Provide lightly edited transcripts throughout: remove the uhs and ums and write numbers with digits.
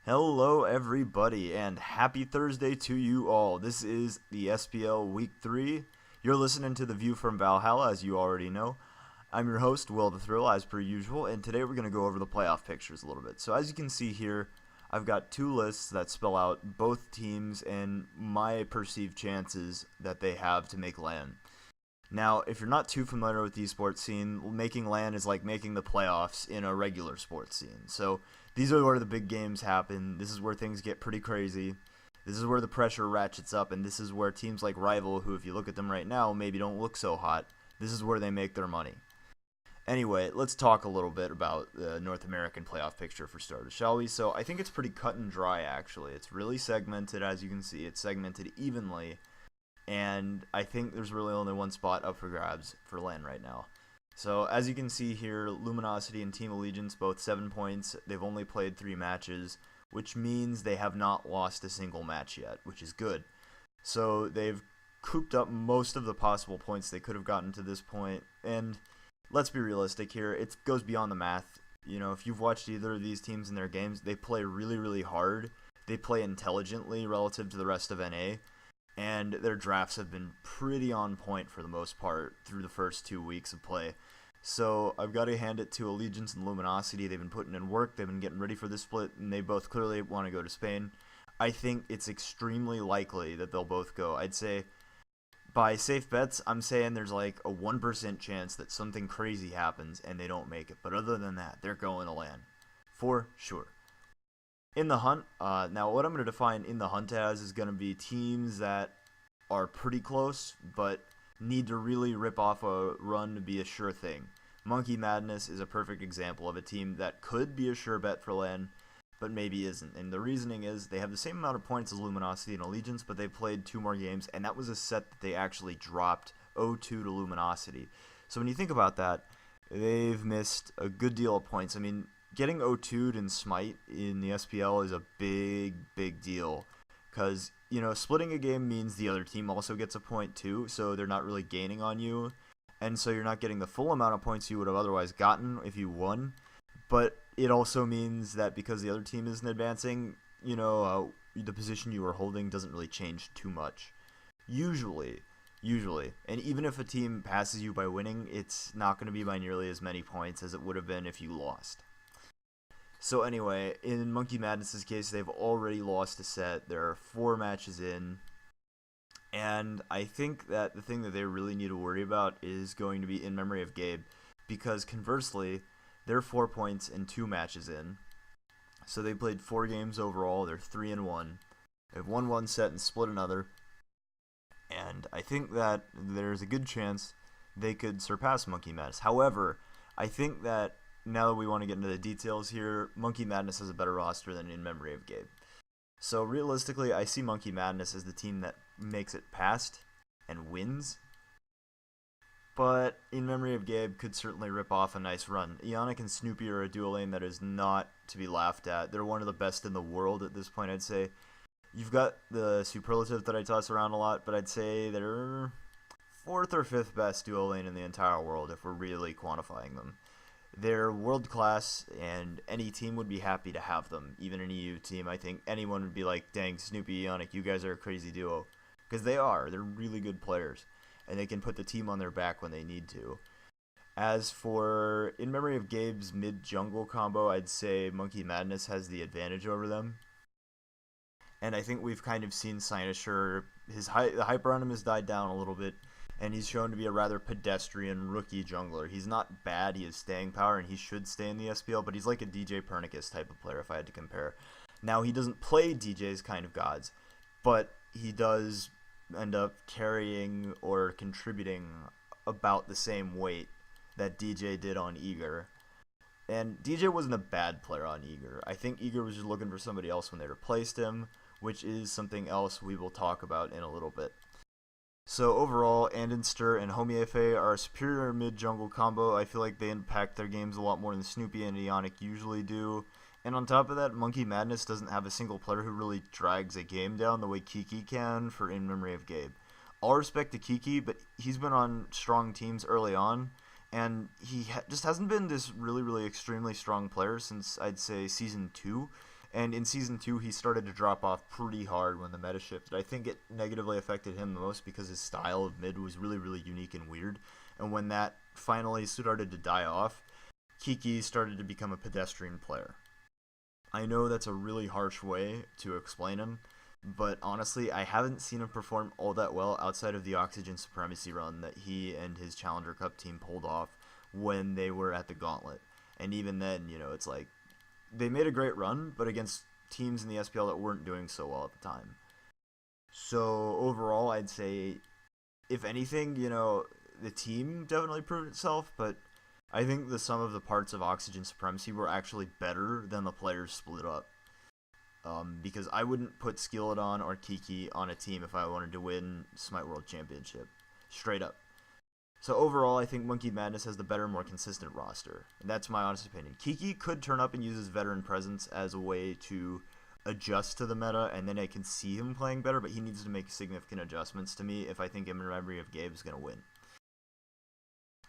Hello, everybody, and happy Thursday to you all. This is the SPL Week 3. You're listening to The View from Valhalla, as you already know. I'm your host, Will the Thrill, as per usual, and today we're going to go over the playoff pictures a little bit. So, as you can see here, I've got two lists that spell out both teams and my perceived chances that they have to make LAN. Now, if you're not too familiar with the esports scene, making LAN is like making the playoffs in a regular sports scene. So these are where the big games happen. This is where things get pretty crazy. This is where the pressure ratchets up, and this is where teams like Rival, who if you look at them right now, maybe don't look so hot, this is where they make their money. Anyway, let's talk a little bit about the North American playoff picture for starters, shall we? So I think it's pretty cut and dry, actually. It's really segmented, as you can see. It's segmented evenly. And I think there's really only one spot up for grabs for LAN right now. So as you can see here, Luminosity and Team Allegiance both 7 points. They've only played 3 matches, which means they have not lost a single match yet, which is good. So they've cooped up most of the possible points they could have gotten to this point. And let's be realistic here, it goes beyond the math. You know, if you've watched either of these teams in their games, they play really, really hard. They play intelligently relative to the rest of NA. And their drafts have been pretty on point for the most part through the first 2 weeks of play. So I've got to hand it to Allegiance and Luminosity. They've been putting in work. They've been getting ready for this split, and they both clearly want to go to Spain. I think it's extremely likely that they'll both go. I'd say by safe bets, I'm saying there's like a 1% chance that something crazy happens and they don't make it. But other than that, they're going to LAN for sure. In the hunt, now what I'm going to define in the hunt as is going to be teams that are pretty close, but need to really rip off a run to be a sure thing. Monkey Madness is a perfect example of a team that could be a sure bet for LAN, but maybe isn't. And the reasoning is they have the same amount of points as Luminosity and Allegiance, but they played 2 more games, and that was a set that they actually dropped 0-2 to Luminosity. So when you think about that, they've missed a good deal of points. I mean, getting 0-2'd in Smite in the SPL is a big deal, because, you know, splitting a game means the other team also gets a point too, so they're not really gaining on you, and so you're not getting the full amount of points you would have otherwise gotten if you won, but it also means that because the other team isn't advancing, you know, the position you were holding doesn't really change too much. Usually. And even if a team passes you by winning, it's not going to be by nearly as many points as it would have been if you lost. So anyway, in Monkey Madness's case, they've already lost a set. There are 4 matches in. And I think that the thing that they really need to worry about is going to be In Memory of Gabe. Because conversely, they're 4 points and 2 matches in. So they played 4 games overall. They're 3-1. They've won 1 set and split another. And I think that there's a good chance they could surpass Monkey Madness. However, I think that now that we want to get into the details here, Monkey Madness has a better roster than In Memory of Gabe. So realistically, I see Monkey Madness as the team that makes it past and wins. But In Memory of Gabe could certainly rip off a nice run. Ionic and Snoopy are a duo lane that is not to be laughed at. They're one of the best in the world at this point, I'd say. You've got the superlative that I toss around a lot, but I'd say they're 4th or 5th best duo lane in the entire world if we're really quantifying them. They're world class, and any team would be happy to have them. Even an EU team, I think anyone would be like, dang, Snoopy, Ionic, you guys are a crazy duo. Because they are. They're really good players, and they can put the team on their back when they need to. As for In Memory of Gabe's mid-jungle combo, I'd say Monkey Madness has the advantage over them. And I think we've kind of seen Cynosure, the hype around him has died down a little bit, and he's shown to be a rather pedestrian rookie jungler. He's not bad, he has staying power, and he should stay in the SPL, but he's like a DJ Pernicus type of player if I had to compare. Now, he doesn't play DJ's kind of gods, but he does end up carrying or contributing about the same weight that DJ did on Eager. And DJ wasn't a bad player on Eager. I think Eager was just looking for somebody else when they replaced him, which is something else we will talk about in a little bit. So overall, Andinster and Homiefe are a superior mid-jungle combo. I feel like they impact their games a lot more than Snoopy and Ionic usually do. And on top of that, Monkey Madness doesn't have a single player who really drags a game down the way Kiki can for In Memory of Gabe. All respect to Kiki, but he's been on strong teams early on, and he just hasn't been this really extremely strong player since, I'd say, Season 2. And in Season 2, he started to drop off pretty hard when the meta shifted. I think it negatively affected him the most because his style of mid was really, really unique and weird. And when that finally started to die off, Kiki started to become a pedestrian player. I know that's a really harsh way to explain him, but honestly, I haven't seen him perform all that well outside of the Oxygen Supremacy run that he and his Challenger Cup team pulled off when they were at the Gauntlet. And even then, it's like, they made a great run, but against teams in the SPL that weren't doing so well at the time. So overall, I'd say, if anything, the team definitely proved itself, but I think the sum of the parts of Oxygen Supremacy were actually better than the players split up. Because I wouldn't put Skilladon or Kiki on a team if I wanted to win Smite World Championship. Straight up. So overall, I think Monkey Madness has the better, more consistent roster. And that's my honest opinion. Kiki could turn up and use his veteran presence as a way to adjust to the meta, and then I can see him playing better, but he needs to make significant adjustments to me if I think In Memory of Gabe is going to win.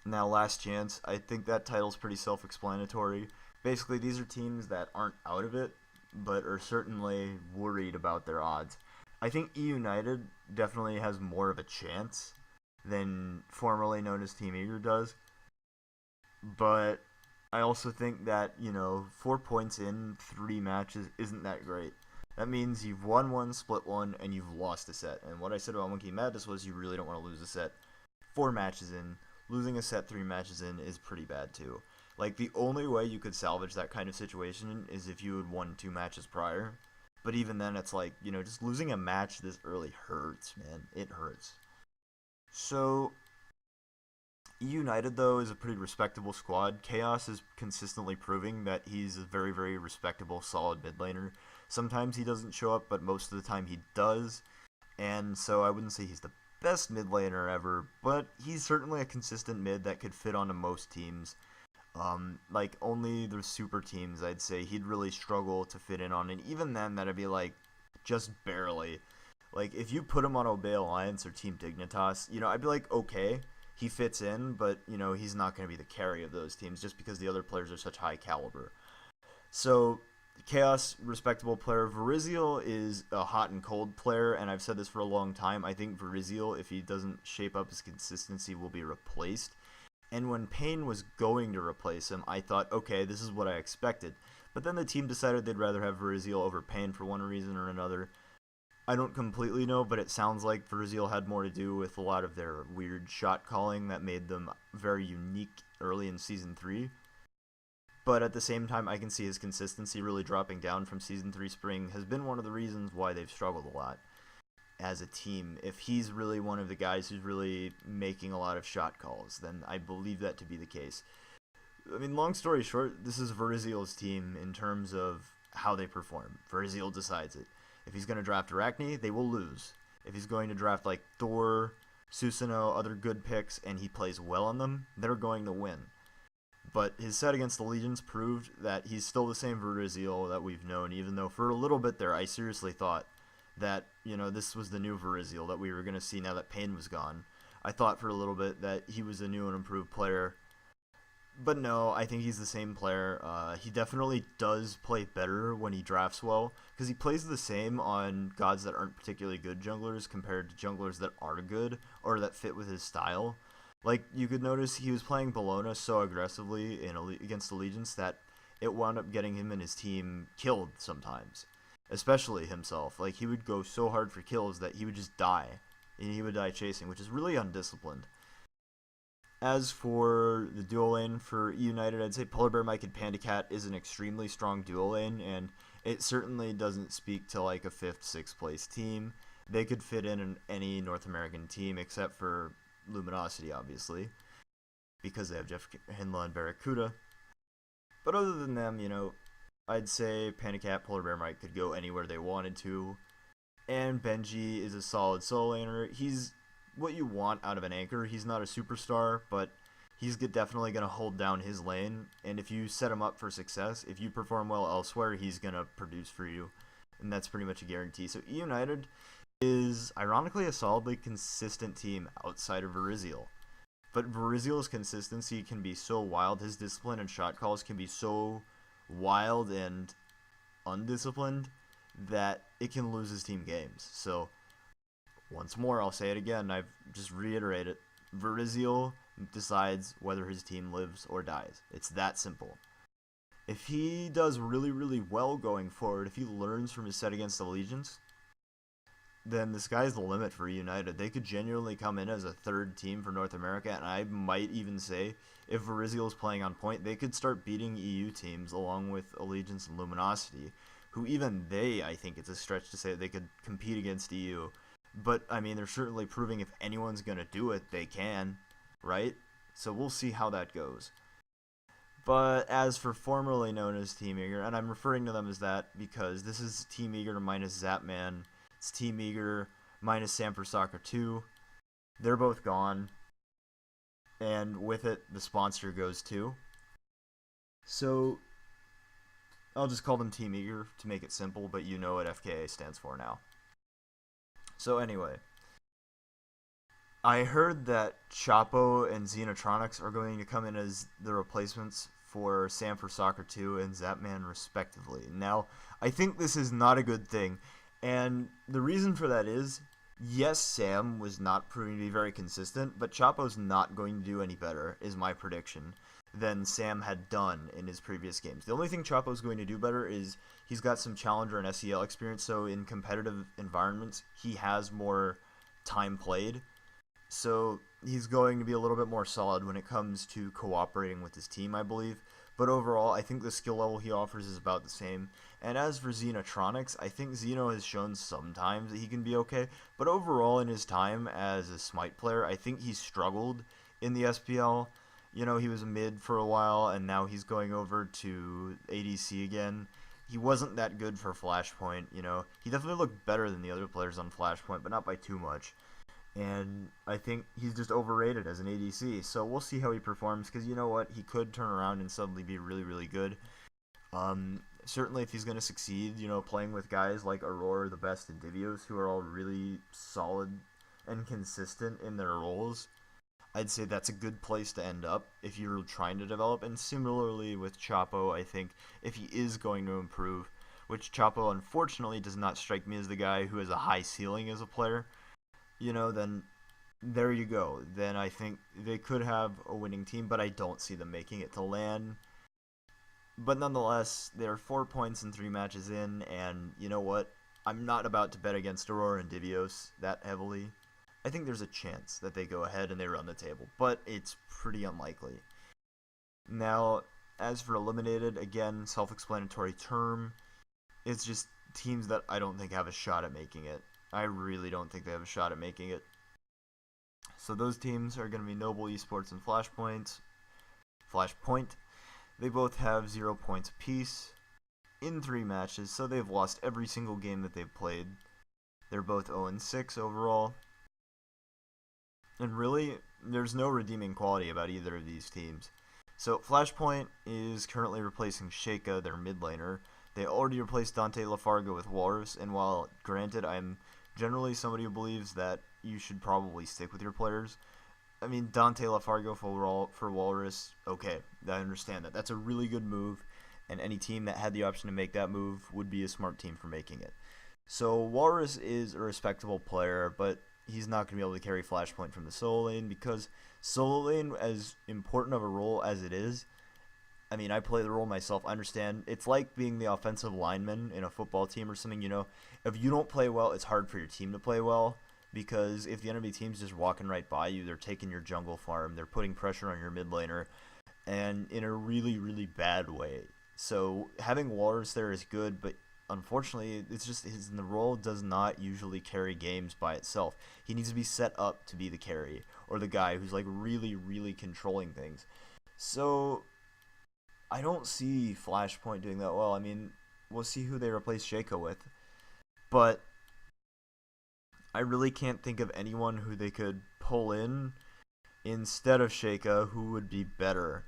Now, Last Chance, I think that title's pretty self-explanatory. Basically, these are teams that aren't out of it, but are certainly worried about their odds. I think E United definitely has more of a chance than formerly known as Team Eager does. But I also think that, 4 points in 3 matches isn't that great. That means you've won one, split one, and you've lost a set. And what I said about Monkey Madness was you really don't want to lose a set 4 matches in. Losing a set 3 matches in is pretty bad too. Like, the only way you could salvage that kind of situation is if you had won 2 matches prior. But even then, it's like, just losing a match this early hurts, man. It hurts. So, United, though, is a pretty respectable squad. Chaos is consistently proving that he's a very, very respectable, solid mid laner. Sometimes he doesn't show up, but most of the time he does. And so I wouldn't say he's the best mid laner ever, but he's certainly a consistent mid that could fit onto most teams. Like, only the super teams, I'd say, he'd really struggle to fit in on. And even then, that'd be, like, just barely. Like, if you put him on Obey Alliance or Team Dignitas, I'd be like, okay, he fits in, but, he's not going to be the carry of those teams just because the other players are such high caliber. So, Chaos, respectable player. Verizial is a hot and cold player, and I've said this for a long time. I think Verizial, if he doesn't shape up his consistency, will be replaced. And when Payne was going to replace him, I thought, okay, this is what I expected. But then the team decided they'd rather have Verizial over Payne for one reason or another. I don't completely know, but it sounds like Verizial had more to do with a lot of their weird shot calling that made them very unique early in Season 3. But at the same time, I can see his consistency really dropping down from Season 3 Spring has been one of the reasons why they've struggled a lot as a team. If he's really one of the guys who's really making a lot of shot calls, then I believe that to be the case. I mean, long story short, this is Verizial's team in terms of how they perform. Verizial decides it. If he's going to draft Arachne, they will lose. If he's going to draft like Thor, Susanoo, other good picks, and he plays well on them, they're going to win. But his set against the Legions proved that he's still the same Verizial that we've known, even though for a little bit there I seriously thought that, this was the new Verizial that we were going to see now that Payne was gone. I thought for a little bit that he was a new and improved player. But no, I think he's the same player. He definitely does play better when he drafts well, because he plays the same on gods that aren't particularly good junglers compared to junglers that are good or that fit with his style. Like, you could notice he was playing Bologna so aggressively against the Legions that it wound up getting him and his team killed sometimes, especially himself. Like, he would go so hard for kills that he would just die, and he would die chasing, which is really undisciplined. As for the duo lane for E United, I'd say Polar Bear Mike and Panda Cat is an extremely strong duo lane, and it certainly doesn't speak to like a 5th, 6th place team. They could fit in any North American team except for Luminosity, obviously, because they have Jeff Hindla and Barracuda. But other than them, I'd say Panda Cat, Polar Bear Mike could go anywhere they wanted to. And Benji is a solid solo laner. He's what you want out of an anchor. He's not a superstar, but he's definitely going to hold down his lane. And if you set him up for success, if you perform well elsewhere, he's going to produce for you. And that's pretty much a guarantee. So E United is, ironically, a solidly consistent team outside of Verizial. But Verizial's consistency can be so wild. His discipline and shot calls can be so wild and undisciplined that it can lose his team games. So, once more, I'll say it again. I've just reiterated. Verizil decides whether his team lives or dies. It's that simple. If he does really, really well going forward, if he learns from his set against Allegiance, then the sky's the limit for United. They could genuinely come in as a third team for North America, and I might even say, if Verizil is playing on point, they could start beating EU teams along with Allegiance and Luminosity, who even they, I think it's a stretch to say that they could compete against EU. But, I mean, they're certainly proving if anyone's going to do it, they can, right? So we'll see how that goes. But as for formerly known as Team Eager, and I'm referring to them as that because this is Team Eager minus Zapman, it's Team Eager minus Sam for Soccer 2. They're both gone. And with it, the sponsor goes too. So, I'll just call them Team Eager to make it simple, but you know what FKA stands for now. So anyway, I heard that Chapo and Xenotronics are going to come in as the replacements for Sam for Soccer 2 and Zapman respectively. Now, I think this is not a good thing, and the reason for that is, yes, Sam was not proving to be very consistent, but Chapo's not going to do any better, is my prediction, than Sam had done in his previous games. The only thing Chapo's going to do better is he's got some Challenger and SEL experience, so in competitive environments, he has more time played. So he's going to be a little bit more solid when it comes to cooperating with his team, I believe. But overall, I think the skill level he offers is about the same. And as for Xenotronics, I think Xeno has shown sometimes that he can be okay. But overall, in his time as a Smite player, I think he struggled in the SPL. You know, he was a mid for a while, and now he's going over to ADC again. He wasn't that good for Flashpoint, you know. He definitely looked better than the other players on Flashpoint, but not by too much. And I think he's just overrated as an ADC. So we'll see how he performs, because you know what? He could turn around and suddenly be really, really good. Certainly if he's going to succeed, you know, playing with guys like Aurora, the best, and Divios, who are all really solid and consistent in their roles, I'd say that's a good place to end up if you're trying to develop. And similarly with Chapo, I think if he is going to improve, which Chapo unfortunately does not strike me as the guy who has a high ceiling as a player, you know, then there you go. Then I think they could have a winning team, but I don't see them making it to LAN. But nonetheless, they're 4 points and 3 matches in, and you know what? I'm not about to bet against Aurora and Divios that heavily. I think there's a chance that they go ahead and they run the table, but it's pretty unlikely. Now, as for eliminated, again, self-explanatory term. It's just teams that I don't think have a shot at making it. I really don't think they have a shot at making it. So those teams are going to be Noble Esports and Flashpoint. They both have 0 points apiece in 3 matches, so they've lost every single game that they've played. They're both 0-6 overall. And really, there's no redeeming quality about either of these teams. So Flashpoint is currently replacing Sheikah, their mid laner. They already replaced Dante LaFarga with Walrus, and while granted I'm generally somebody who believes that you should probably stick with your players, I mean, Dante LaFarga for Walrus, okay, I understand that. That's a really good move, and any team that had the option to make that move would be a smart team for making it. So Walrus is a respectable player, but he's not going to be able to carry Flashpoint from the solo lane, because solo lane, as important of a role as it is, I mean, I play the role myself. I understand. It's like being the offensive lineman in a football team or something, you know. If you don't play well, it's hard for your team to play well, because if the enemy team's just walking right by you, they're taking your jungle farm, they're putting pressure on your mid laner, and in a really, really bad way. So having Walrus there is good, but unfortunately, it's just the role does not usually carry games by itself. He needs to be set up to be the carry, or the guy who's like really, really controlling things. So I don't see Flashpoint doing that well. I mean, we'll see who they replace Sheikah with, but I really can't think of anyone who they could pull in instead of Sheikah who would be better.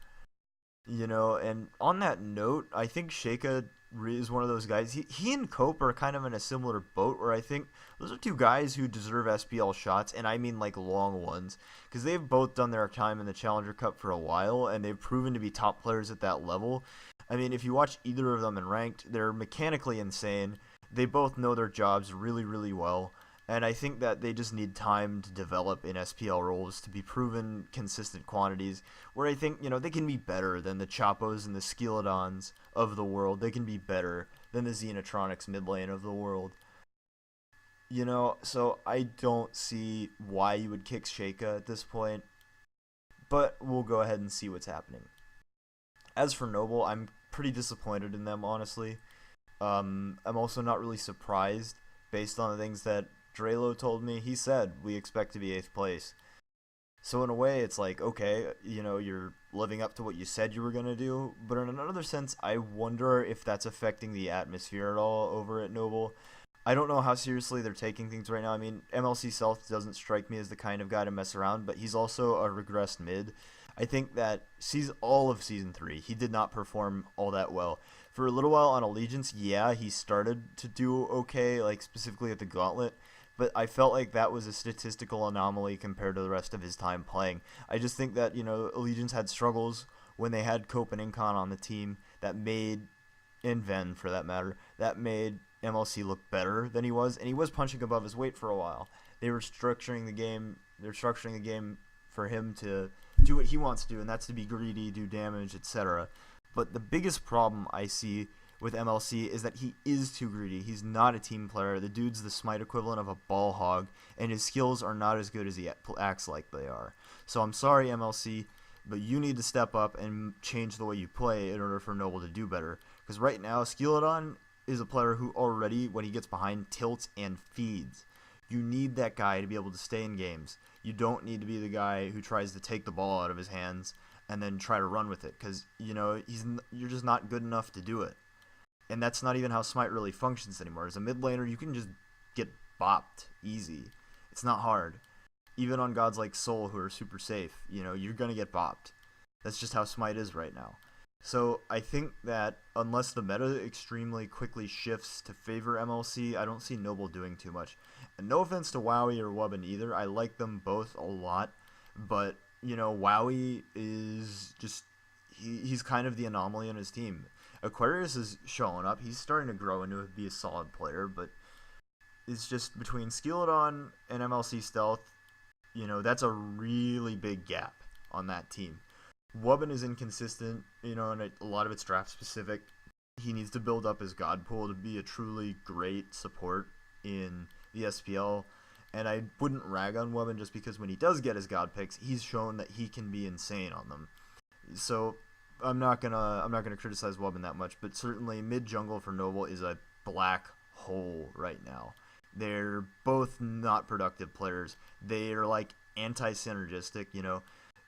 You know, and on that note, I think Sheikah is one of those guys. He and Cope are kind of in a similar boat, where I think those are two guys who deserve SPL shots, and I mean like long ones, because they've both done their time in the Challenger Cup for a while, and they've proven to be top players at that level. I mean, if you watch either of them in ranked, they're mechanically insane. They both know their jobs really, really well. And I think that they just need time to develop in SPL roles to be proven consistent quantities. Where I think, they can be better than the Chapos and the Skilodons of the world. They can be better than the Xenotronics mid lane of the world. So I don't see why you would kick Sheikah at this point. But we'll go ahead and see what's happening. As for Noble, I'm pretty disappointed in them, honestly. I'm also not really surprised based on the things that Drelo told me. He said we expect to be 8th place. So in a way, it's like, okay, you're living up to what you said you were going to do. But in another sense, I wonder if that's affecting the atmosphere at all over at Noble. I don't know how seriously they're taking things right now. I mean, MLC South doesn't strike me as the kind of guy to mess around, but he's also a regressed mid. I think that all of Season 3, he did not perform all that well. For a little while on Allegiance, yeah, he started to do okay, like specifically at the Gauntlet, but I felt like that was a statistical anomaly compared to the rest of his time playing. I just think that, Allegiance had struggles when they had Cope and Incon on the team that made, and Ven for that matter, that made MLC look better than he was, and he was punching above his weight for a while. They were structuring the game for him to do what he wants to do, and that's to be greedy, do damage, etc. But the biggest problem I see with MLC is that he is too greedy. He's not a team player. The dude's the smite equivalent of a ball hog, and his skills are not as good as he acts like they are. So I'm sorry, MLC, but you need to step up and change the way you play in order for Noble to do better. Because right now, Skilodon is a player who already, when he gets behind, tilts and feeds. You need that guy to be able to stay in games. You don't need to be the guy who tries to take the ball out of his hands and then try to run with it, because you're just not good enough to do it. And that's not even how Smite really functions anymore. As a mid laner, you can just get bopped easy. It's not hard. Even on gods like Soul, who are super safe, you're gonna get bopped. That's just how Smite is right now. So I think that unless the meta extremely quickly shifts to favor MLC, I don't see Noble doing too much. And no offense to Wowie or Wubbin either, I like them both a lot, but Wowie is just he's kind of the anomaly on his team. Aquarius is showing up. He's starting to grow into be a solid player, but it's just between Skilodon and MLC Stealth, that's a really big gap on that team. Wubbin is inconsistent, and a lot of it's draft specific. He needs to build up his god pool to be a truly great support in the SPL. And I wouldn't rag on Wubbin just because when he does get his god picks, he's shown that he can be insane on them. So I'm not gonna criticize Wubbin that much, but certainly mid jungle for Noble is a black hole right now. They're both not productive players. They are like anti-synergistic,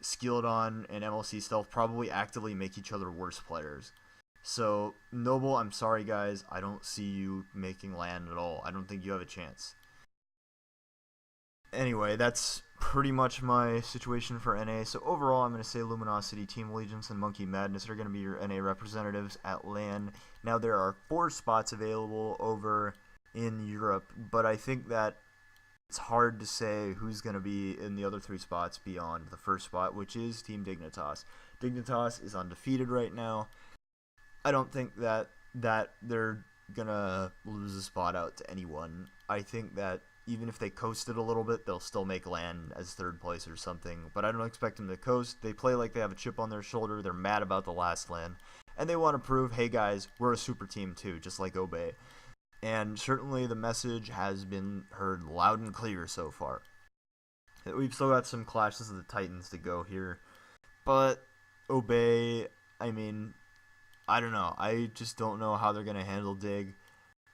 Skilodon and MLC Stealth probably actively make each other worse players. So, Noble, I'm sorry guys, I don't see you making land at all. I don't think you have a chance. Anyway, that's pretty much my situation for NA. So overall, I'm going to say Luminosity, Team Allegiance, and Monkey Madness are going to be your NA representatives at LAN. Now, there are 4 spots available over in Europe, but I think that it's hard to say who's going to be in the other 3 spots beyond the first spot, which is Team Dignitas. Dignitas is undefeated right now. I don't think that they're going to lose a spot out to anyone. I think that even if they coasted a little bit, they'll still make LAN as 3rd place or something. But I don't expect them to coast. They play like they have a chip on their shoulder. They're mad about the last LAN. And they want to prove, hey guys, we're a super team too, just like Obey. And certainly the message has been heard loud and clear so far. We've still got some clashes of the Titans to go here. But Obey, I mean, I don't know. I just don't know how they're going to handle Dig.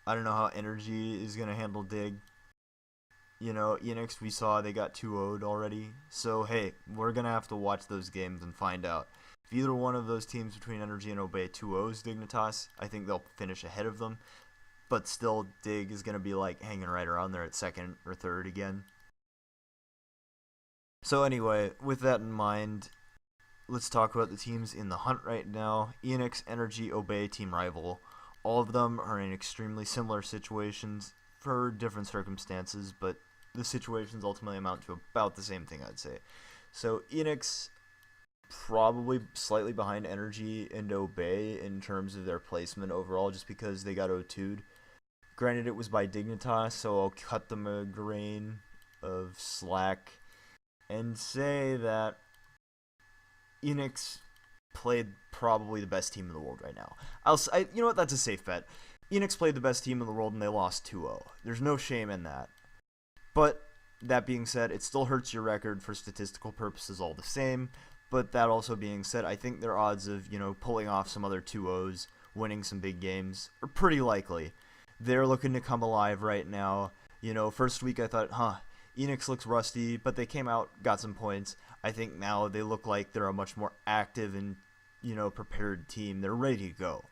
I don't know how Energy is going to handle Dig. Enix, we saw they got 2-0'd already. So, hey, we're going to have to watch those games and find out. If either one of those teams between Energy and Obey 2-0's Dignitas, I think they'll finish ahead of them. But still, Dig is going to be like hanging right around there at 2nd or 3rd again. So anyway, with that in mind, let's talk about the teams in the hunt right now. Enix, Energy, Obey, Team Rival. All of them are in extremely similar situations for different circumstances, but the situations ultimately amount to about the same thing, I'd say. So Enix, probably slightly behind Energy and Obey in terms of their placement overall, just because they got O2'd. Granted, it was by Dignitas, so I'll cut them a grain of slack and say that Enix played probably the best team in the world right now. You know what? That's a safe bet. Enix played the best team in the world and they lost 2-0. There's no shame in that. But that being said, it still hurts your record for statistical purposes all the same. But that also being said, I think their odds of, pulling off some other 2-0s, winning some big games, are pretty likely. They're looking to come alive right now. First week I thought, Enix looks rusty, but they came out, got some points. I think now they look like they're a much more active and, prepared team. They're ready to go.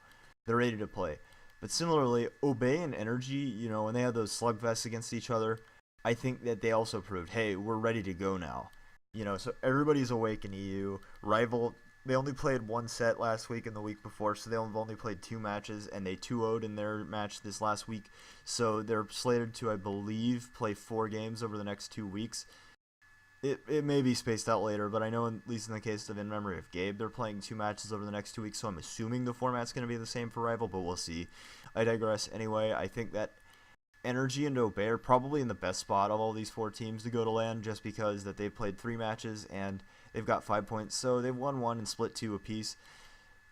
They're ready to play. But similarly, Obey and Energy, when they had those slugfests against each other, I think that they also proved, hey, we're ready to go now. So everybody's awake in EU. Rival, they only played one set last week and the week before, so they've only played 2 matches, and they 2-0'd in their match this last week. So they're slated to, I believe, play 4 games over the next 2 weeks. It may be spaced out later, but I know, at least in the case of In Memory of Gabe, they're playing 2 matches over the next 2 weeks, so I'm assuming the format's going to be the same for Rival, but we'll see. I digress. Anyway, I think that Energy and Obey are probably in the best spot of all these 4 teams to go to LAN, just because that they've played 3 matches and they've got 5 points, so they've won 1 and split 2 apiece,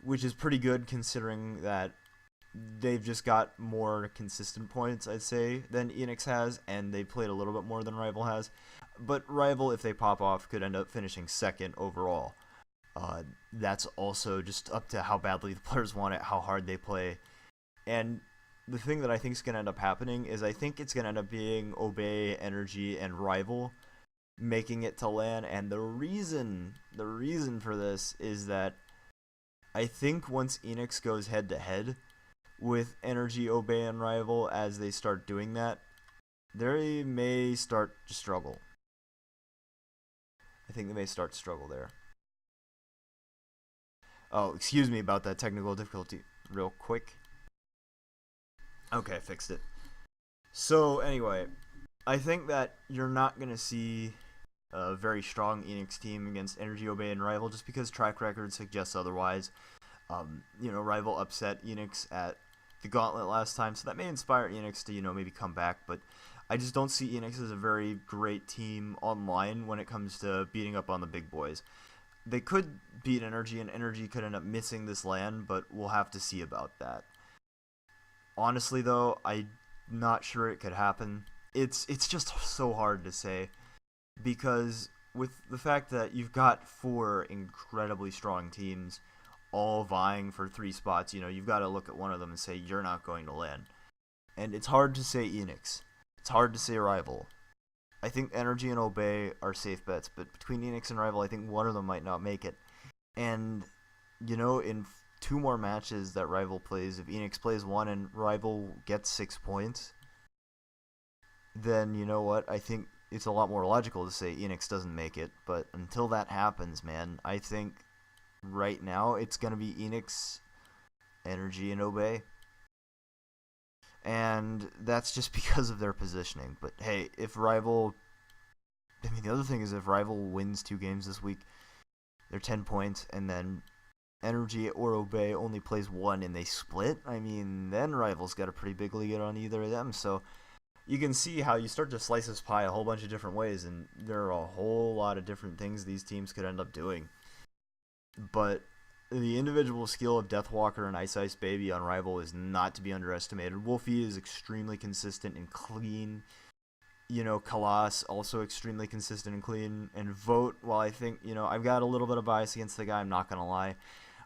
which is pretty good considering that they've just got more consistent points, I'd say, than Enix has, and they played a little bit more than Rival has. But Rival, if they pop off, could end up finishing 2nd overall. That's also just up to how badly the players want it, how hard they play. And the thing that I think is going to end up happening is I think it's going to end up being Obey, Energy, and Rival making it to LAN. And the reason for this is that I think once Enix goes head-to-head with Energy, Obey, and Rival, as they start doing that, they may start to struggle. I think they may start to struggle there. Oh, excuse me about that technical difficulty real quick. Okay, fixed it. So, anyway, I think that you're not going to see a very strong Enix team against Energy, Obey, and Rival just because track record suggests otherwise. Rival upset Enix at the Gauntlet last time, so that may inspire Enix to, maybe come back, but I just don't see Enix as a very great team online when it comes to beating up on the big boys. They could beat Energy, and Energy could end up missing this LAN, but we'll have to see about that. Honestly, though, I'm not sure it could happen. It's just so hard to say, because with the fact that you've got 4 incredibly strong teams all vying for 3 spots, you've got to look at one of them and say you're not going to LAN. And it's hard to say Enix. It's hard to say Rival. I think Energy and Obey are safe bets, but between Enix and Rival, I think one of them might not make it. And, in 2 more matches that Rival plays, if Enix plays 1 and Rival gets 6 points, then you know what? I think it's a lot more logical to say Enix doesn't make it. But until that happens, man, I think right now it's going to be Enix, Energy, and Obey. And that's just because of their positioning. But hey, if Rival... the other thing is if Rival wins 2 games this week, they're 10 points, and then Energy or Obey only plays 1 and they split, then Rival's got a pretty big lead on either of them. So you can see how you start to slice this pie a whole bunch of different ways, and there are a whole lot of different things these teams could end up doing. But the individual skill of Deathwalker and Ice Ice Baby on Rival is not to be underestimated. Wolfie is extremely consistent and clean. Kalas also extremely consistent and clean. And Vote, while I think, I've got a little bit of bias against the guy, I'm not going to lie.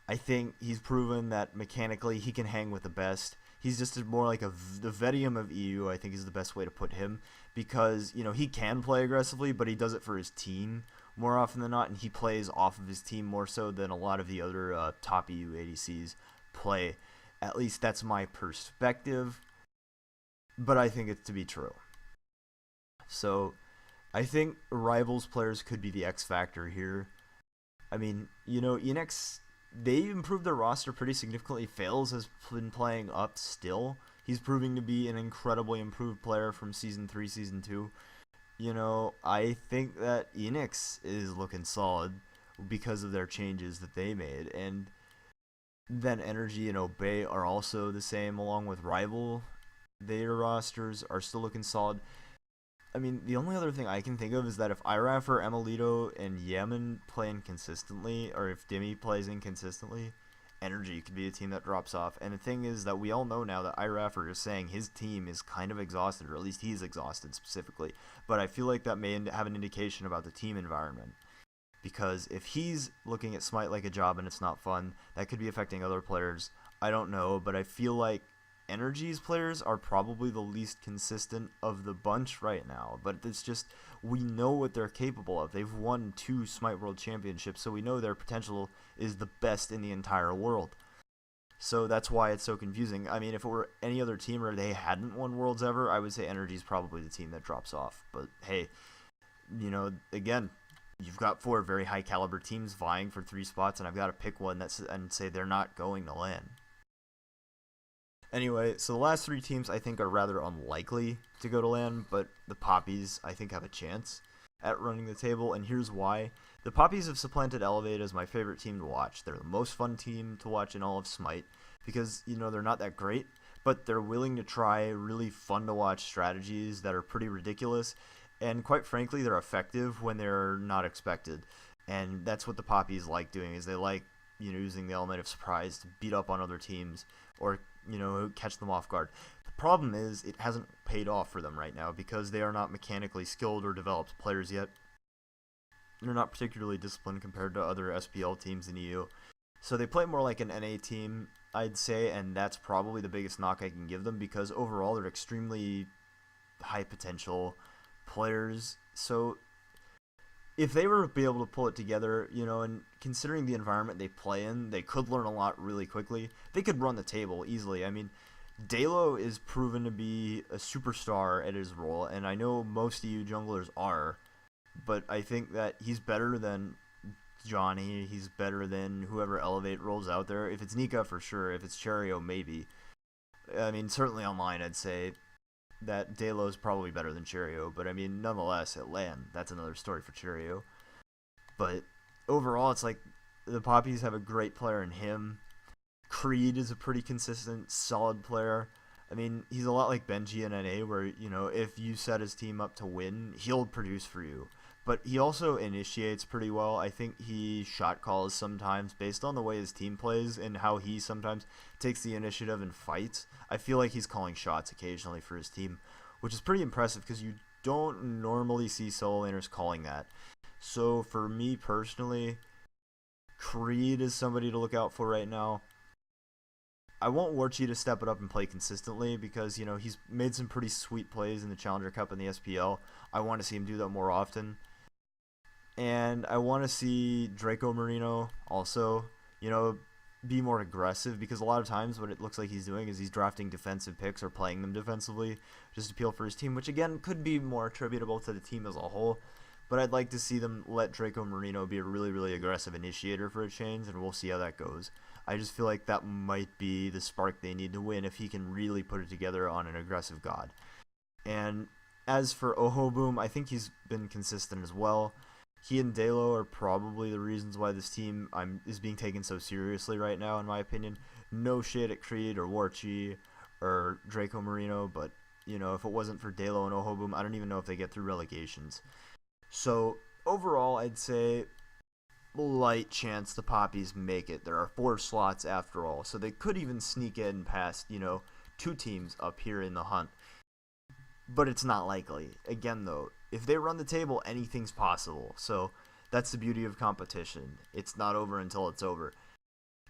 I think he's proven that mechanically he can hang with the best. He's just more like the Vetium of EU, I think is the best way to put him. Because, he can play aggressively, but he does it for his team more often than not, and he plays off of his team more so than a lot of the other top EU ADCs play. At least that's my perspective, but I think it to be true. So I think Rivals players could be the X factor here. Enix, they improved their roster pretty significantly. Fails has been playing up still. He's proving to be an incredibly improved player from Season 3, Season 2. I think that Enix is looking solid. because of their changes that they made. And then Energy and Obey are also the same, along with Rival. Their rosters are still looking solid. I mean, the only other thing I can think of is that if IRAF or Emelito and Yemen play inconsistently, or if Dimmy plays inconsistently, Energy could be a team that drops off. And the thing is that we all know now that IRAF is saying his team is kind of exhausted, or at least he's exhausted specifically. But I feel like that may have an indication about the team environment. Because if he's looking at Smite like a job and it's not fun, that could be affecting other players. I don't know, but I feel like Energy's players are probably the least consistent of the bunch right now. But it's just, we know what they're capable of. They've won 2 Smite World Championships, so we know their potential is the best in the entire world. So that's why it's so confusing. I mean, if it were any other team or they hadn't won Worlds ever, I would say Energy's probably the team that drops off. But hey, again, you've got 4 very high caliber teams vying for 3 spots, and I've got to pick one and say they're not going to LAN. Anyway, so the last 3 teams I think are rather unlikely to go to LAN, but the Poppies I think have a chance at running the table, and here's why. The Poppies have supplanted Elevate as my favorite team to watch. They're the most fun team to watch in all of Smite because, they're not that great, but they're willing to try really fun to watch strategies that are pretty ridiculous. And quite frankly, they're effective when they're not expected. And that's what the Poppies like doing, is they like, using the element of surprise to beat up on other teams or, catch them off guard. The problem is it hasn't paid off for them right now because they are not mechanically skilled or developed players yet. They're not particularly disciplined compared to other SPL teams in EU. So they play more like an NA team, I'd say, and that's probably the biggest knock I can give them because overall they're extremely high potential players. So if they were to be able to pull it together, and considering the environment they play in, they could learn a lot really quickly. They could run the table easily. I mean, Dalo is proven to be a superstar at his role, and I know most EU junglers are, but I think that he's better than Johnny. He's better than whoever Elevate rolls out there. If it's Nika, for sure. If it's Cherio, maybe. I mean, certainly online, I'd say that Dalo is probably better than Cherio, but I mean, nonetheless, at LAN, that's another story for Cherio. But overall, it's like the Poppies have a great player in him. Creed is a pretty consistent, solid player. I mean, he's a lot like Benji in NA, where, if you set his team up to win, he'll produce for you. But he also initiates pretty well. I think he shot calls sometimes based on the way his team plays and how he sometimes takes the initiative and fights. I feel like he's calling shots occasionally for his team, which is pretty impressive because you don't normally see solo laners calling that. So for me personally, Creed is somebody to look out for right now. I want Warchi to step it up and play consistently because, he's made some pretty sweet plays in the Challenger Cup and the SPL. I want to see him do that more often. And I want to see Draco Marino also, be more aggressive because a lot of times what it looks like he's doing is he's drafting defensive picks or playing them defensively just to appeal for his team, which again could be more attributable to the team as a whole. But I'd like to see them let Draco Marino be a really, really aggressive initiator for a change, and we'll see how that goes. I just feel like that might be the spark they need to win if he can really put it together on an aggressive god. And as for Ohoboom, I think he's been consistent as well. He and Dalo are probably the reasons why this team is being taken so seriously right now, in my opinion. No shade at Creed or Warchi or Draco Marino, but, if it wasn't for Dalo and Ohoboom, I don't even know if they get through relegations. So, overall, I'd say light chance the Poppies make it. There are 4 slots after all, so they could even sneak in past, 2 teams up here in the hunt. But it's not likely. Again, though, if they run the table, anything's possible. So that's the beauty of competition. It's not over until it's over.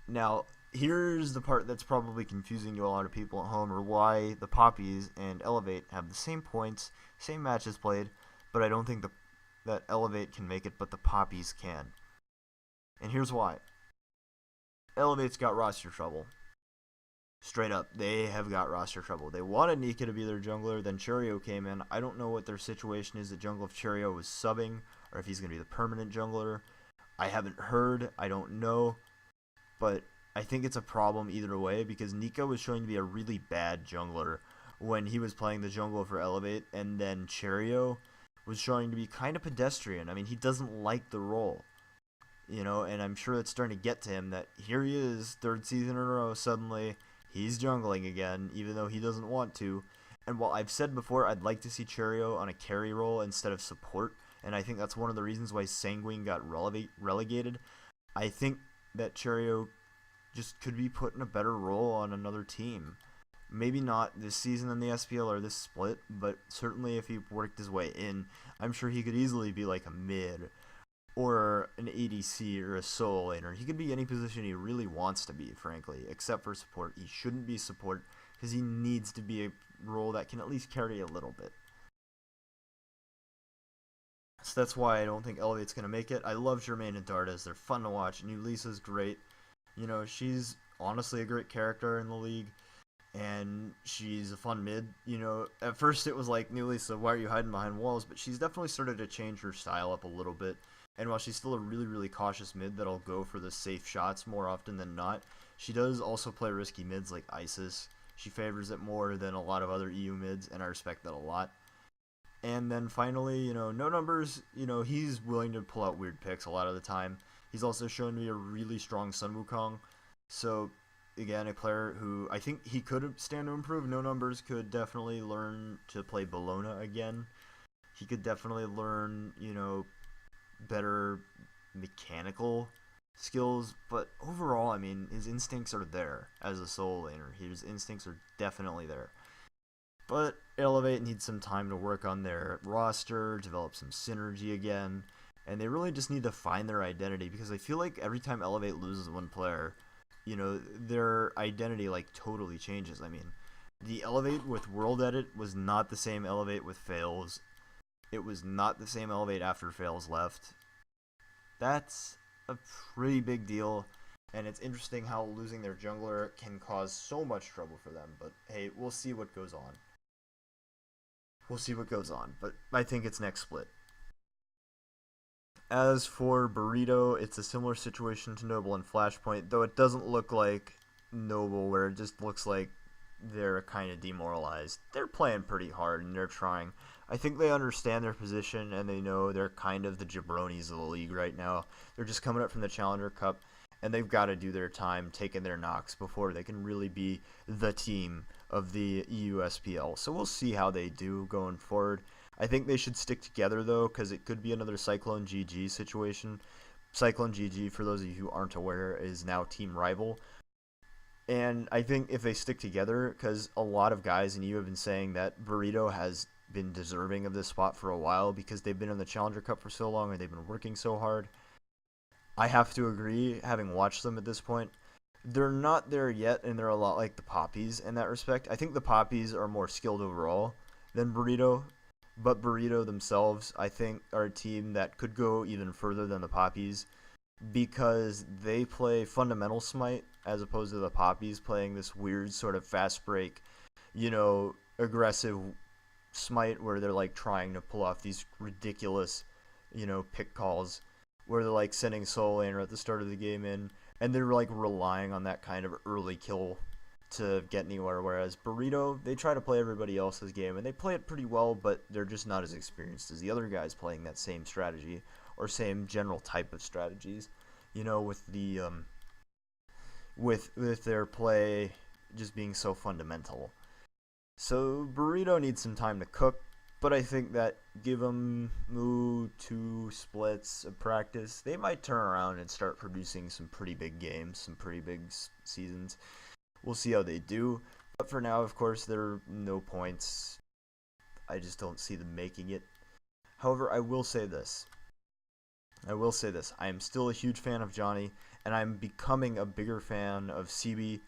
Now, here's the part that's probably confusing to a lot of people at home, or why the Poppies and Elevate have the same points, same matches played, but I don't think that Elevate can make it, but the Poppies can. And here's why. Elevate's got roster trouble. Straight up, they have got roster trouble. They wanted Nika to be their jungler, then Cherio came in. I don't know what their situation is at jungle, if Cherio was subbing, or if he's going to be the permanent jungler. I haven't heard, I don't know, but I think it's a problem either way, because Nika was showing to be a really bad jungler when he was playing the jungle for Elevate, and then Cherio was showing to be kind of pedestrian. I mean, he doesn't like the role. and I'm sure it's starting to get to him that here he is, third season in a row, suddenly he's jungling again, even though he doesn't want to. And while I've said before, I'd like to see Cherio on a carry role instead of support, and I think that's one of the reasons why Sanguine got relegated. I think that Cherio just could be put in a better role on another team. Maybe not this season in the SPL or this split, but certainly if he worked his way in, I'm sure he could easily be like a mid or an ADC or a solo laner. He could be any position he really wants to be, frankly, except for support. He shouldn't be support because he needs to be a role that can at least carry a little bit. So that's why I don't think Elevate's going to make it. I love Jermaine and Dardas. They're fun to watch. New Lisa's great. She's honestly a great character in the league, and she's a fun mid. At first it was like, New Lisa, why are you hiding behind walls? But she's definitely started to change her style up a little bit. And while she's still a really, really cautious mid that'll go for the safe shots more often than not, she does also play risky mids like Isis. She favors it more than a lot of other EU mids, and I respect that a lot. And then finally, no numbers, he's willing to pull out weird picks a lot of the time. He's also shown to be a really strong Sun Wukong. So, again, a player who I think he could stand to improve. No numbers could definitely learn to play Bologna again. He could definitely learn, better mechanical skills. But overall, I mean, his instincts are there as a solo laner. His instincts are definitely there. But Elevate needs some time to work on their roster, develop some synergy again, and they really just need to find their identity, because I feel like every time Elevate loses one player, their identity totally changes. I mean, the Elevate with World Edit was not the same Elevate with Fails. It was not the same Elevate after Fails left. That's a pretty big deal, and it's interesting how losing their jungler can cause so much trouble for them. But hey, we'll see what goes on. But I think it's next split. As for Burrito, it's a similar situation to Noble and Flashpoint, though it doesn't look like Noble, where it just looks like they're kind of demoralized. They're playing pretty hard, and they're trying. I think they understand their position, and they know they're kind of the jabronis of the league right now. They're just coming up from the Challenger Cup, and they've got to do their time taking their knocks before they can really be the team of the EU SPL. So we'll see how they do going forward. I think they should stick together, though, because it could be another Cyclone GG situation. Cyclone GG, for those of you who aren't aware, is now Team Rival. And I think if they stick together, because a lot of guys in EU have been saying that Burrito has been deserving of this spot for a while because they've been in the Challenger Cup for so long and they've been working so hard. I have to agree, having watched them at this point. They're not there yet, and they're a lot like the Poppies in that respect. I think the Poppies are more skilled overall than Burrito, but Burrito themselves, I think, are a team that could go even further than the Poppies because they play fundamental smite as opposed to the Poppies playing this weird sort of fast break, aggressive smite where they're trying to pull off these ridiculous, pick calls where they're sending solo laner at the start of the game in, and they're relying on that kind of early kill to get anywhere. Whereas Burrito, they try to play everybody else's game, and they play it pretty well, but they're just not as experienced as the other guys playing that same strategy or same general type of strategies. With the with their play just being so fundamental. So Burrito needs some time to cook, but I think that give them 2 splits of practice, they might turn around and start producing some pretty big games, some pretty big seasons. We'll see how they do. But for now, of course, there are no points. I just don't see them making it. However, I will say this. I am still a huge fan of Johnny, and I'm becoming a bigger fan of CB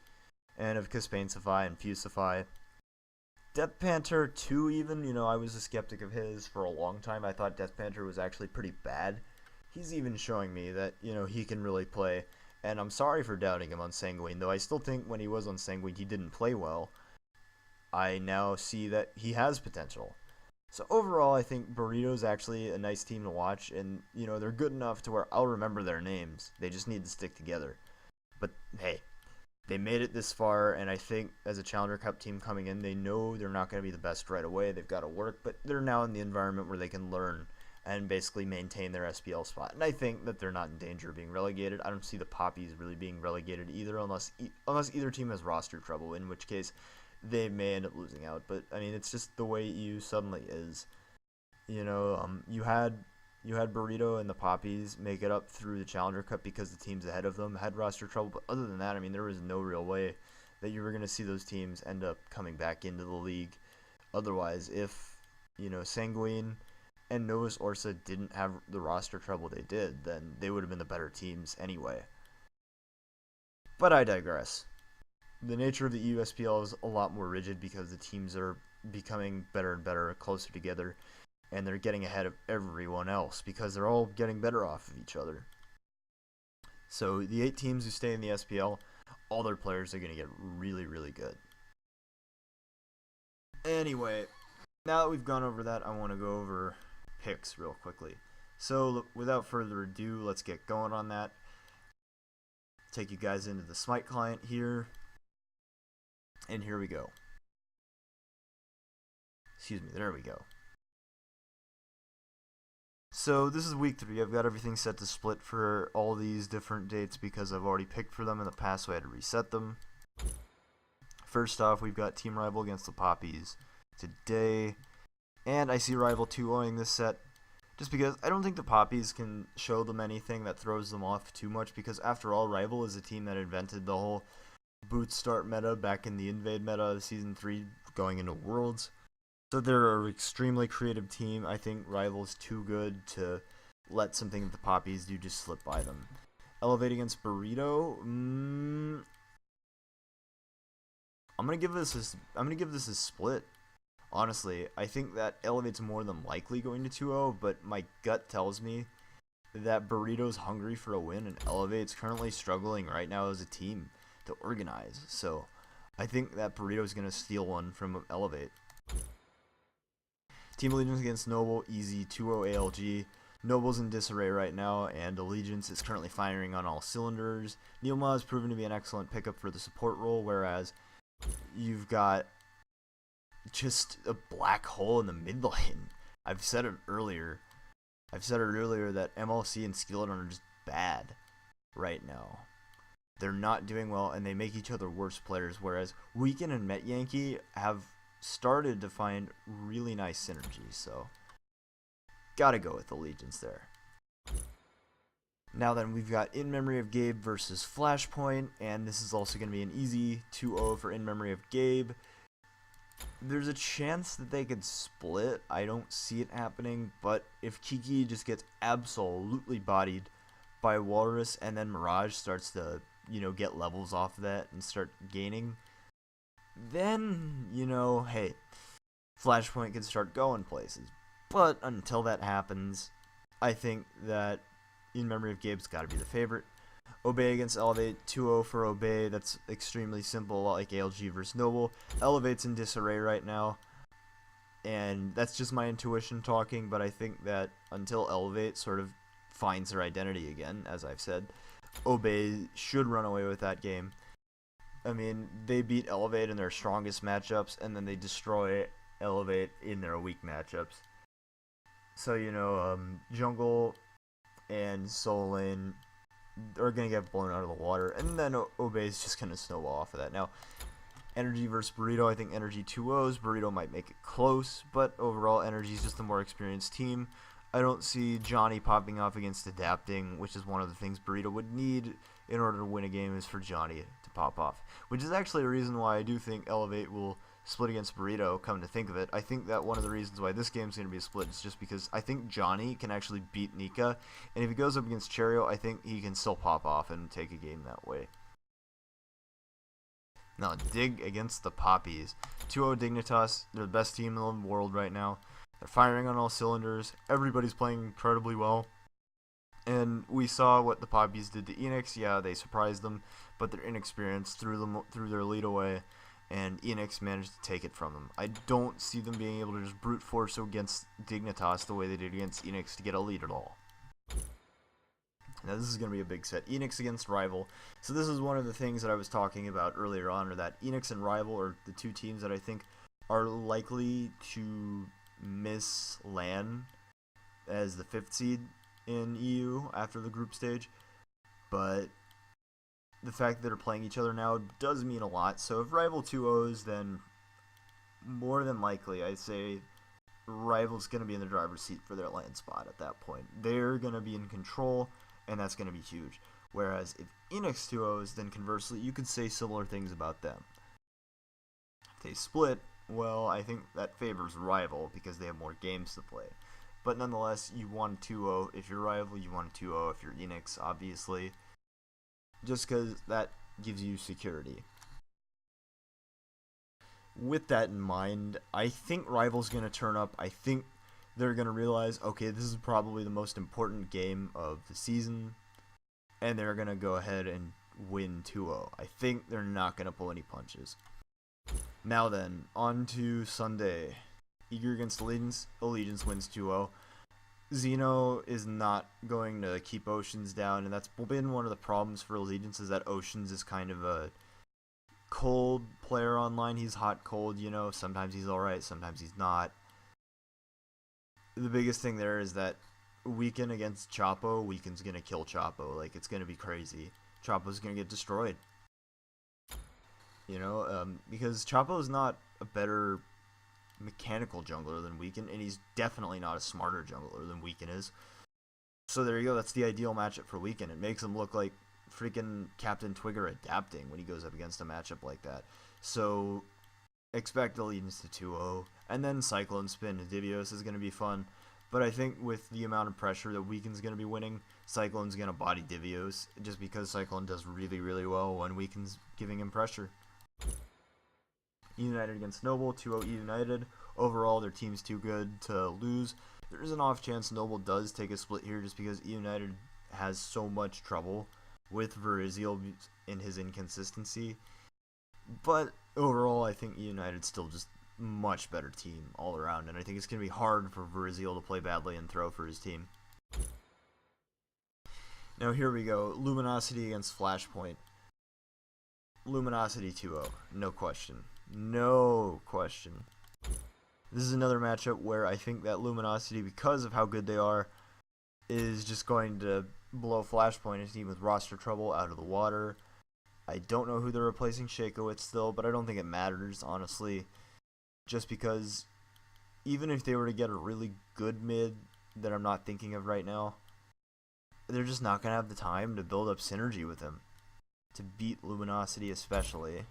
and of Caspainsify and Fusify. Death Panther 2 even, I was a skeptic of his for a long time. I thought Death Panther was actually pretty bad. He's even showing me that, he can really play. And I'm sorry for doubting him on Sanguine, though I still think when he was on Sanguine he didn't play well. I now see that he has potential. So overall, I think Burrito's actually a nice team to watch, and, they're good enough to where I'll remember their names. They just need to stick together. But, hey, they made it this far, and I think as a Challenger Cup team coming in, they know they're not going to be the best right away. They've got to work, but they're now in the environment where they can learn and basically maintain their SPL spot. And I think that they're not in danger of being relegated. I don't see the Poppies really being relegated either, unless either team has roster trouble, in which case they may end up losing out. But I mean, it's just the way EU suddenly is. You had Burrito and the Poppies make it up through the Challenger Cup because the teams ahead of them had roster trouble. But other than that, I mean, there was no real way that you were going to see those teams end up coming back into the league. Otherwise, if Sanguine and Novus Orsa didn't have the roster trouble they did, then they would have been the better teams anyway. But I digress. The nature of the USPL is a lot more rigid because the teams are becoming better and better, closer together, and they're getting ahead of everyone else because they're all getting better off of each other. So the 8 teams who stay in the SPL, all their players are going to get really, really good. Anyway, now that we've gone over that, I want to go over picks real quickly. So without further ado, let's get going on that. Take you guys into the Smite client here. And here we go. Excuse me, there we go. So this is week 3. I've got everything set to split for all these different dates because I've already picked for them in the past, so I had to reset them. First off, we've got Team Rival against the Poppies today. And I see Rival 2-0ing this set just because I don't think the Poppies can show them anything that throws them off too much, because after all, Rival is a team that invented the whole boot start meta back in the Invade meta of Season 3 going into Worlds. So they're an extremely creative team. I think Rival's too good to let something that the Poppies do just slip by them. Elevate against Burrito. I'm gonna give this a split. Honestly, I think that Elevate's more than likely going to 2-0, but my gut tells me that Burrito's hungry for a win, and Elevate's currently struggling right now as a team to organize. So I think that Burrito's gonna steal one from Elevate. Team Allegiance against Noble, easy 2-0 ALG. Noble's in disarray right now, and Allegiance is currently firing on all cylinders. Neilma has proven to be an excellent pickup for the support role, whereas you've got just a black hole in the mid lane. I've said it earlier that MLC and Skeleton are just bad right now. They're not doing well, and they make each other worse players, whereas Weekend and Met Yankee have started to find really nice synergy, so gotta go with Allegiance there. Now then, we've got In Memory of Gabe versus Flashpoint, and this is also going to be an easy 2-0 for In Memory of Gabe. There's a chance that they could split. I don't see it happening, but if Kiki just gets absolutely bodied by Walrus and then Mirage starts to, get levels off of that and start gaining, then, hey, Flashpoint can start going places. But until that happens, I think that In Memory of Gabe's got to be the favorite. Obey against Elevate, 2-0 for Obey. That's extremely simple, like ALG versus Noble. Elevate's in disarray right now, and that's just my intuition talking, but I think that until Elevate sort of finds their identity again, as I've said, Obey should run away with that game. I mean, they beat Elevate in their strongest matchups, and then they destroy Elevate in their weak matchups. So, Jungle and Soul Lane are going to get blown out of the water, and then Obey's just going to snowball off of that. Now, Energy versus Burrito, I think Energy 2-0s. Burrito might make it close, but overall, Energy's just a more experienced team. I don't see Johnny popping off against Adapting, which is one of the things Burrito would need in order to win a game, is for Johnny to pop off, which is actually a reason why I do think Elevate will split against Burrito, come to think of it. I think that one of the reasons why this game's going to be a split is just because I think Johnny can actually beat Nika, and if he goes up against Cherio, I think he can still pop off and take a game that way. Now, Dig against the Poppies. 2-0 Dignitas, they're the best team in the world right now. They're firing on all cylinders. Everybody's playing incredibly well. And we saw what the Poppies did to Enix. Yeah, they surprised them, but their inexperience threw their lead away, and Enix managed to take it from them. I don't see them being able to just brute force against Dignitas the way they did against Enix to get a lead at all. Now this is going to be a big set. Enix against Rival. So this is one of the things that I was talking about earlier on, or that Enix and Rival are the two teams that I think are likely to miss LAN as the 5th seed in EU after the group stage, but the fact that they're playing each other now does mean a lot. So if Rival 2-0s, then more than likely, I'd say Rival's going to be in the driver's seat for their land spot at that point. They're going to be in control, and that's going to be huge. Whereas if Enix 2-0s, then conversely, you could say similar things about them. If they split, well, I think that favors Rival because they have more games to play. But nonetheless, you want 2-0 if you're Rival, you want 2-0 if you're Enix, obviously. Just because that gives you security. With that in mind, I think Rival's going to turn up. I think they're going to realize, okay, this is probably the most important game of the season, and they're going to go ahead and win 2-0. I think they're not going to pull any punches. Now then, on to Sunday. Eager against Allegiance. Allegiance wins 2-0. Xeno is not going to keep Oceans down, and that's been one of the problems for Allegiance, is that Oceans is kind of a cold player online. He's hot cold, you know. Sometimes he's alright, sometimes he's not. The biggest thing there is that Weekend against Chapo, Weekend's gonna kill Chapo. Like, it's gonna be crazy. Chapo's gonna get destroyed. You know, because Chapo's not a better mechanical jungler than Weekend, and he's definitely not a smarter jungler than Weekend is. So there you go, that's the ideal matchup for Weekend. It makes him look like freaking Captain Twigger adapting when he goes up against a matchup like that. So expect Allegiance to 2-0, and then Cyclone Spin to Divios is going to be fun. But I think with the amount of pressure that Weekend's going to be winning, Cyclone's going to body Divios, just because Cyclone does really, really well when Weekend's giving him pressure. United against Noble, 2-0 United. Overall, their team's too good to lose. There's an off chance Noble does take a split here just because United has so much trouble with Veriziel in his inconsistency. But overall, I think United's still just much better team all around, and I think it's going to be hard for Veriziel to play badly and throw for his team. Now here we go, Luminosity against Flashpoint. Luminosity 2-0, no question. No question. This is another matchup where I think that Luminosity, because of how good they are, is just going to blow Flashpoint, a team with roster trouble, out of the water. I don't know who they're replacing Shaco with still, but I don't think it matters, honestly. Just because even if they were to get a really good mid that I'm not thinking of right now, they're just not going to have the time to build up synergy with him to beat Luminosity especially.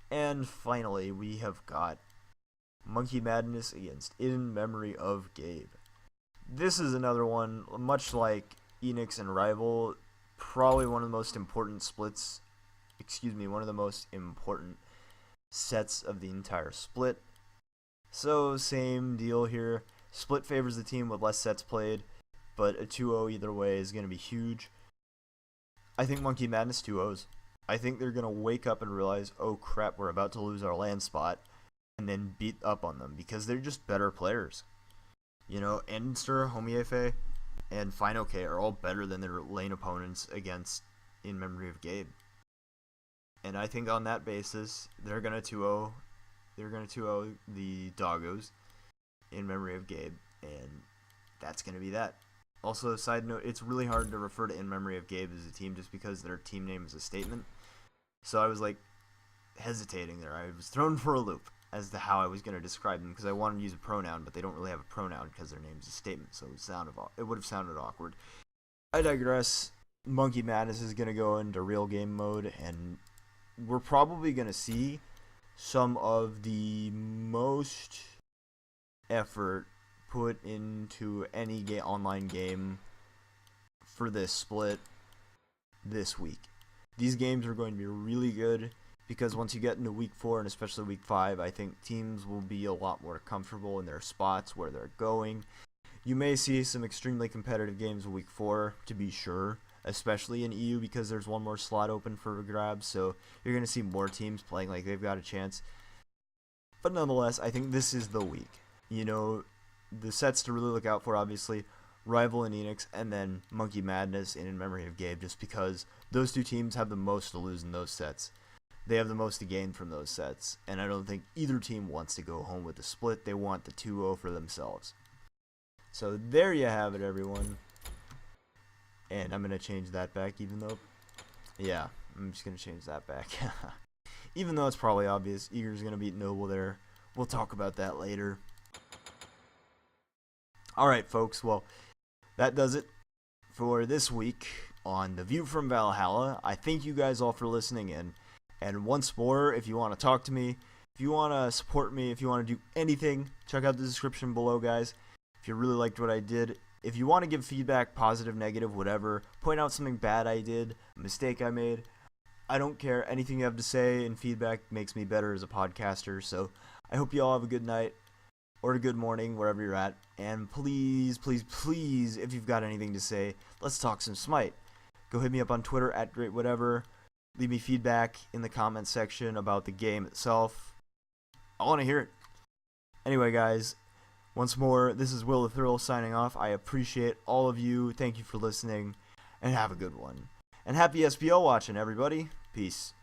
And finally, we have got Monkey Madness against In Memory of Gabe. This is another one, much like Enix and Rival, probably one of the most important splits, one of the most important sets of the entire split. So, same deal here. Split favors the team with less sets played, but a 2-0 either way is going to be huge. I think Monkey Madness 2-0s. I think they're going to wake up and realize, oh crap, we're about to lose our land spot, and then beat up on them, because they're just better players. You know, Enster, Homiefe, and FinoK are all better than their lane opponents against In Memory of Gabe. And I think on that basis, they're going to 2-0. They're going to 2-0 the Doggos In Memory of Gabe, and that's going to be that. Also, side note, it's really hard to refer to In Memory of Gabe as a team just because their team name is a statement. So I was like hesitating there. I was thrown for a loop as to how I was going to describe them because I wanted to use a pronoun, but they don't really have a pronoun because their name's a statement, so it would have sounded awkward. I digress. Monkey Madness is going to go into real game mode, and we're probably going to see some of the most effort put into any online game for this split this week. These games are going to be really good because once you get into week 4 and especially week 5, I think teams will be a lot more comfortable in their spots where they're going. You may see some extremely competitive games in week 4, to be sure, especially in EU because there's one more slot open for grabs, so you're going to see more teams playing like they've got a chance. But nonetheless, I think this is the week. You know, the sets to really look out for, obviously, Rival and Enix, and then Monkey Madness and In Memory of Gabe, just because those two teams have the most to lose in those sets. They have the most to gain from those sets, and I don't think either team wants to go home with a split. They want the 2-0 for themselves. So there you have it, everyone. And I'm going to change that back, even though... Yeah, I'm just going to change that back. Even though it's probably obvious, Eager's going to beat Noble there. We'll talk about that later. Alright, folks, well, that does it for this week on The View from Valhalla. I thank you guys all for listening in. And once more, if you want to talk to me, if you want to support me, if you want to do anything, check out the description below, guys. If you really liked what I did, if you want to give feedback, positive, negative, whatever, point out something bad I did, a mistake I made, I don't care. Anything you have to say and feedback makes me better as a podcaster. So I hope you all have a good night or a good morning, wherever you're at. And please, please, please, if you've got anything to say, let's talk some Smite. Go hit me up on Twitter at GreatWhatever. Leave me feedback in the comments section about the game itself. I want to hear it. Anyway, guys, once more, this is Will the Thrill signing off. I appreciate all of you. Thank you for listening, and have a good one. And happy SPL watching, everybody. Peace.